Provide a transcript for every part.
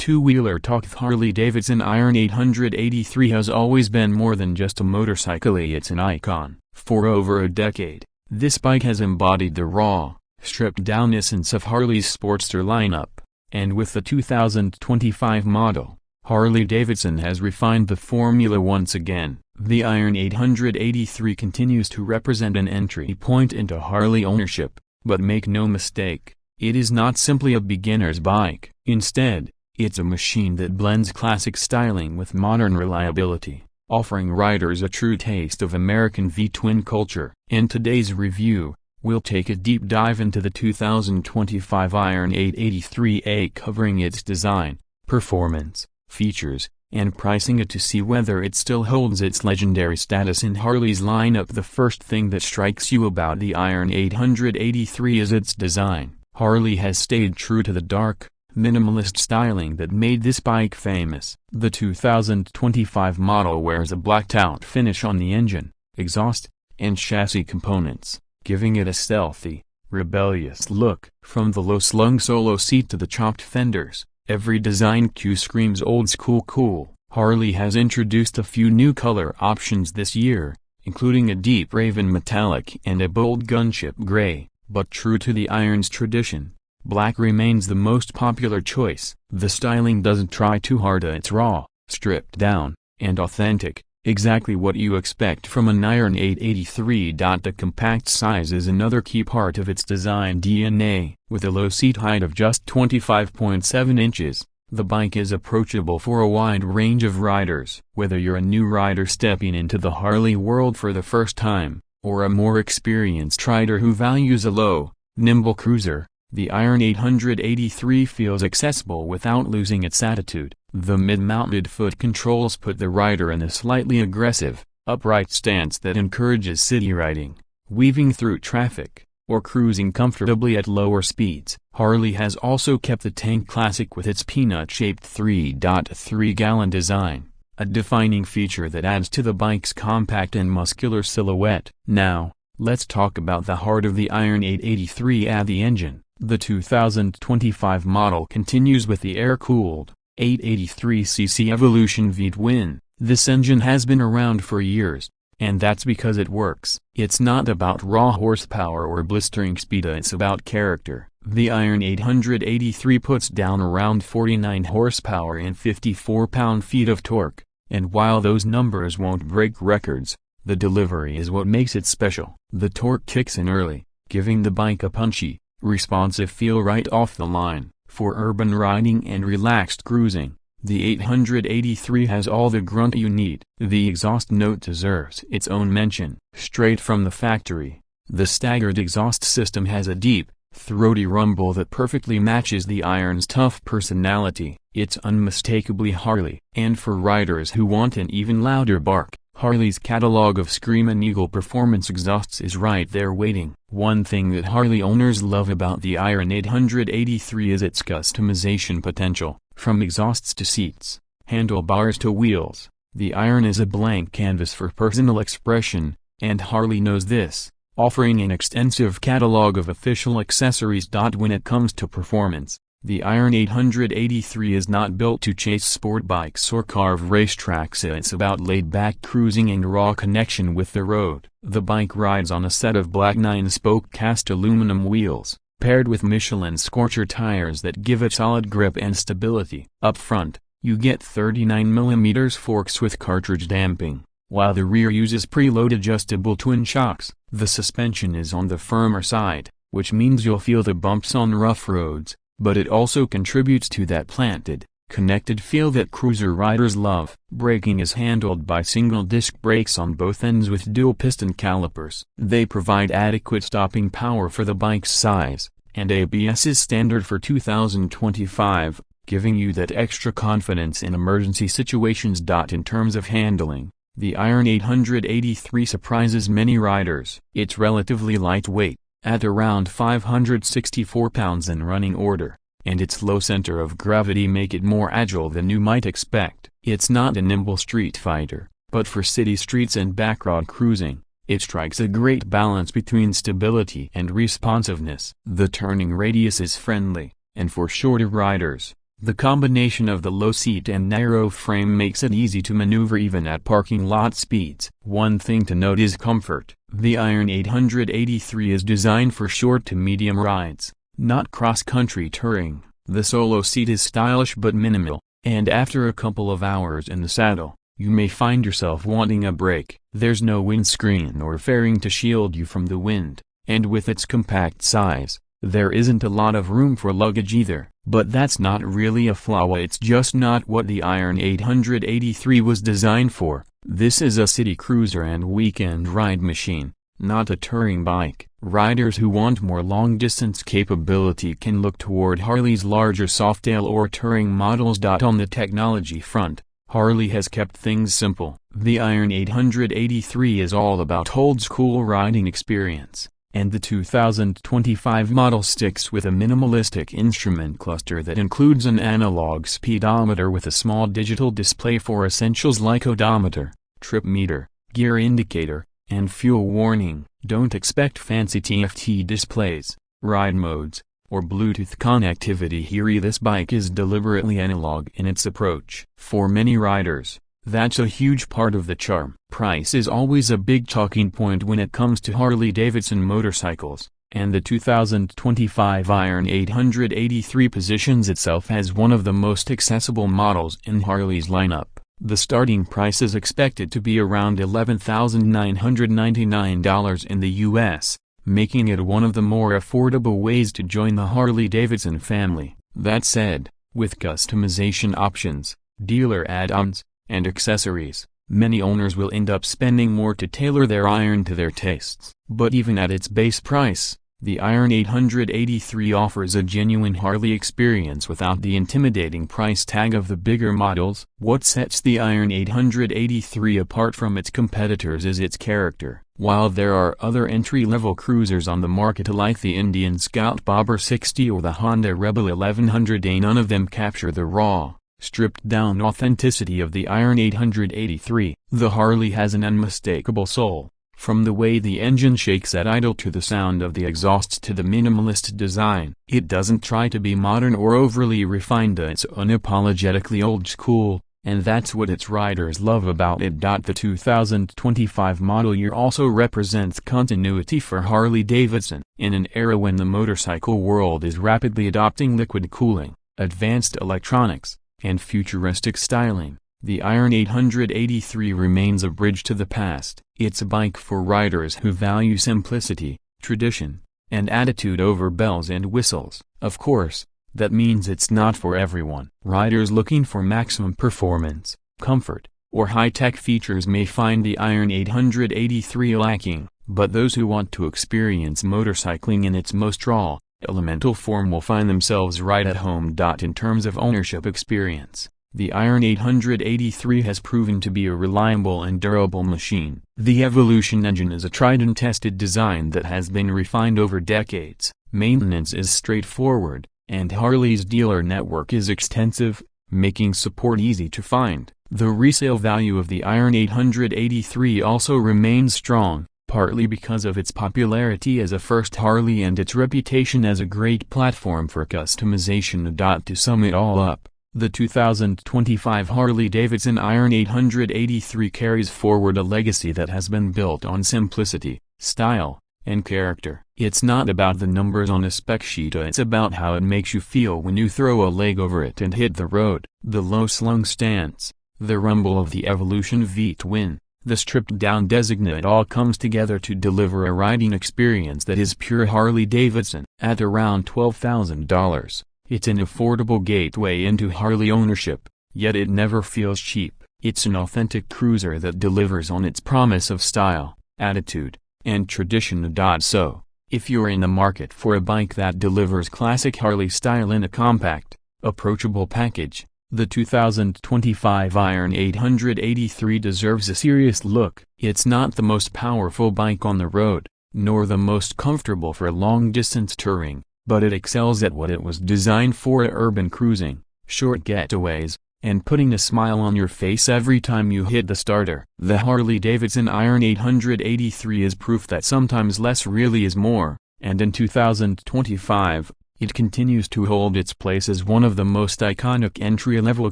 two-wheeler talk. The Harley-Davidson Iron 883 has always been more than just a motorcycle, it's an icon. For over a decade, this bike has embodied the raw, stripped-down essence of Harley's Sportster lineup, and with the 2025 model, Harley-Davidson has refined the formula once again. The Iron 883 continues to represent an entry point into Harley ownership, but make no mistake, it is not simply a beginner's bike. Instead, it's a machine that blends classic styling with modern reliability, offering riders a true taste of American V-twin culture. In today's review, we'll take a deep dive into the 2025 Iron 883A, covering its design, performance, features, and pricing it to see whether it still holds its legendary status in Harley's lineup. The first thing that strikes you about the Iron 883 is its design. Harley has stayed true to the dark, minimalist styling that made this bike famous. The 2025 model wears a blacked-out finish on the engine, exhaust, and chassis components, giving it a stealthy, rebellious look. From the low-slung solo seat to the chopped fenders, every design cue screams old school cool. Harley has introduced a few new color options this year, including a deep raven metallic and a bold gunship gray, but true to the Iron's tradition, black remains the most popular choice. The styling doesn't try too hard, it's raw, stripped down, and authentic, exactly what you expect from an Iron 883. The compact size is another key part of its design DNA. With a low seat height of just 25.7 inches, the bike is approachable for a wide range of riders. Whether you're a new rider stepping into the Harley world for the first time, or a more experienced rider who values a low, nimble cruiser, the Iron 883 feels accessible without losing its attitude. The mid-mounted foot controls put the rider in a slightly aggressive, upright stance that encourages city riding, weaving through traffic, or cruising comfortably at lower speeds. Harley has also kept the tank classic with its peanut-shaped 3.3-gallon design, a defining feature that adds to the bike's compact and muscular silhouette. Now, let's talk about the heart of the Iron 883, the engine. The 2025 model continues with the air-cooled 883cc Evolution V-twin. This engine has been around for years, and that's because it works. It's not about raw horsepower or blistering speed, it's about character. The Iron 883 puts down around 49 horsepower and 54 pound-feet of torque, and while those numbers won't break records, the delivery is what makes it special. The torque kicks in early, giving the bike a punchy, responsive feel right off the line. For urban riding and relaxed cruising, the 883 has all the grunt you need. The exhaust note deserves its own mention. Straight from the factory, the staggered exhaust system has a deep, throaty rumble that perfectly matches the Iron's tough personality. It's unmistakably Harley. And for riders who want an even louder bark, Harley's catalog of Screamin' Eagle performance exhausts is right there waiting. One thing that Harley owners love about the Iron 883 is its customization potential. From exhausts to seats, handlebars to wheels, the Iron is a blank canvas for personal expression, and Harley knows this, offering an extensive catalog of official accessories. When it comes to performance, the Iron 883 is not built to chase sport bikes or carve racetracks. It's about laid-back cruising and raw connection with the road. The bike rides on a set of black 9-spoke cast aluminum wheels, paired with Michelin Scorcher tires that give it solid grip and stability. Up front, you get 39mm forks with cartridge damping, while the rear uses preload adjustable twin shocks. The suspension is on the firmer side, which means you'll feel the bumps on rough roads, but it also contributes to that planted, connected feel that cruiser riders love. Braking is handled by single-disc brakes on both ends with dual-piston calipers. They provide adequate stopping power for the bike's size, and ABS is standard for 2025, giving you that extra confidence in emergency situations. In terms of handling, the Iron 883 surprises many riders. It's relatively lightweight, at around 564 pounds in running order, and its low center of gravity make it more agile than you might expect. It's not a nimble street fighter, but for city streets and backroad cruising, it strikes a great balance between stability and responsiveness. The turning radius is friendly, and for shorter riders, The combination of the low seat and narrow frame makes it easy to maneuver even at parking lot speeds. One thing to note is comfort. The Iron 883 is designed for short to medium rides, not cross-country touring. The solo seat is stylish but minimal, and after a couple of hours in the saddle, you may find yourself wanting a break. There's no windscreen or fairing to shield you from the wind, and with its compact size, there isn't a lot of room for luggage either. But that's not really a flaw, it's just not what the Iron 883 was designed for. This is a city cruiser and weekend ride machine, not a touring bike. Riders who want more long-distance capability can look toward Harley's larger Softail or touring models. On the technology front, Harley has kept things simple. The Iron 883 is all about old-school riding experience, and the 2025 model sticks with a minimalistic instrument cluster that includes an analog speedometer with a small digital display for essentials like odometer, trip meter, gear indicator, and fuel warning. Don't expect fancy TFT displays, ride modes, or Bluetooth connectivity here. This bike is deliberately analog in its approach. For many riders, that's a huge part of the charm. Price is always a big talking point when it comes to Harley-Davidson motorcycles, and the 2025 Iron 883 positions itself as one of the most accessible models in Harley's lineup. The starting price is expected to be around $11,999 in the US, making it one of the more affordable ways to join the Harley-Davidson family. That said, with customization options, dealer add-ons, and accessories, many owners will end up spending more to tailor their Iron to their tastes. But even at its base price, the Iron 883 offers a genuine Harley experience without the intimidating price tag of the bigger models. What sets the Iron 883 apart from its competitors is its character. While there are other entry-level cruisers on the market like the Indian Scout Bobber 60 or the Honda Rebel 1100A, none of them capture the raw, stripped-down authenticity of the Iron 883. The Harley has an unmistakable soul, from the way the engine shakes at idle to the sound of the exhausts to the minimalist design. It doesn't try to be modern or overly refined, it's unapologetically old-school, and that's what its riders love about it. The 2025 model year also represents continuity for Harley-Davidson. In an era when the motorcycle world is rapidly adopting liquid cooling, advanced electronics, and futuristic styling, the Iron 883 remains a bridge to the past. It's a bike for riders who value simplicity, tradition, and attitude over bells and whistles. Of course, that means it's not for everyone. Riders looking for maximum performance, comfort, or high-tech features may find the Iron 883 lacking, but those who want to experience motorcycling in its most raw, elemental form will find themselves right at home. In terms of ownership experience, the Iron 883 has proven to be a reliable and durable machine. The Evolution engine is a tried and tested design that has been refined over decades. Maintenance is straightforward, and Harley's dealer network is extensive, making support easy to find. The resale value of the Iron 883 also remains strong, partly because of its popularity as a first Harley and its reputation as a great platform for customization. To sum it all up, the 2025 Harley-Davidson Iron 883 carries forward a legacy that has been built on simplicity, style, and character. It's not about the numbers on a spec sheet, it's about how it makes you feel when you throw a leg over it and hit the road. The low-slung stance, the rumble of the Evolution V-twin, the stripped-down Designa, it all comes together to deliver a riding experience that is pure Harley-Davidson. At around $12,000, it's an affordable gateway into Harley ownership, yet it never feels cheap. It's an authentic cruiser that delivers on its promise of style, attitude, and tradition. So, if you're in the market for a bike that delivers classic Harley style in a compact, approachable package, the 2025 Iron 883 deserves a serious look. It's not the most powerful bike on the road, nor the most comfortable for long-distance touring, but it excels at what it was designed for: urban cruising, short getaways, and putting a smile on your face every time you hit the starter. The Harley-Davidson Iron 883 is proof that sometimes less really is more, and in 2025, It continues to hold its place as one of the most iconic entry-level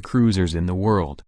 cruisers in the world.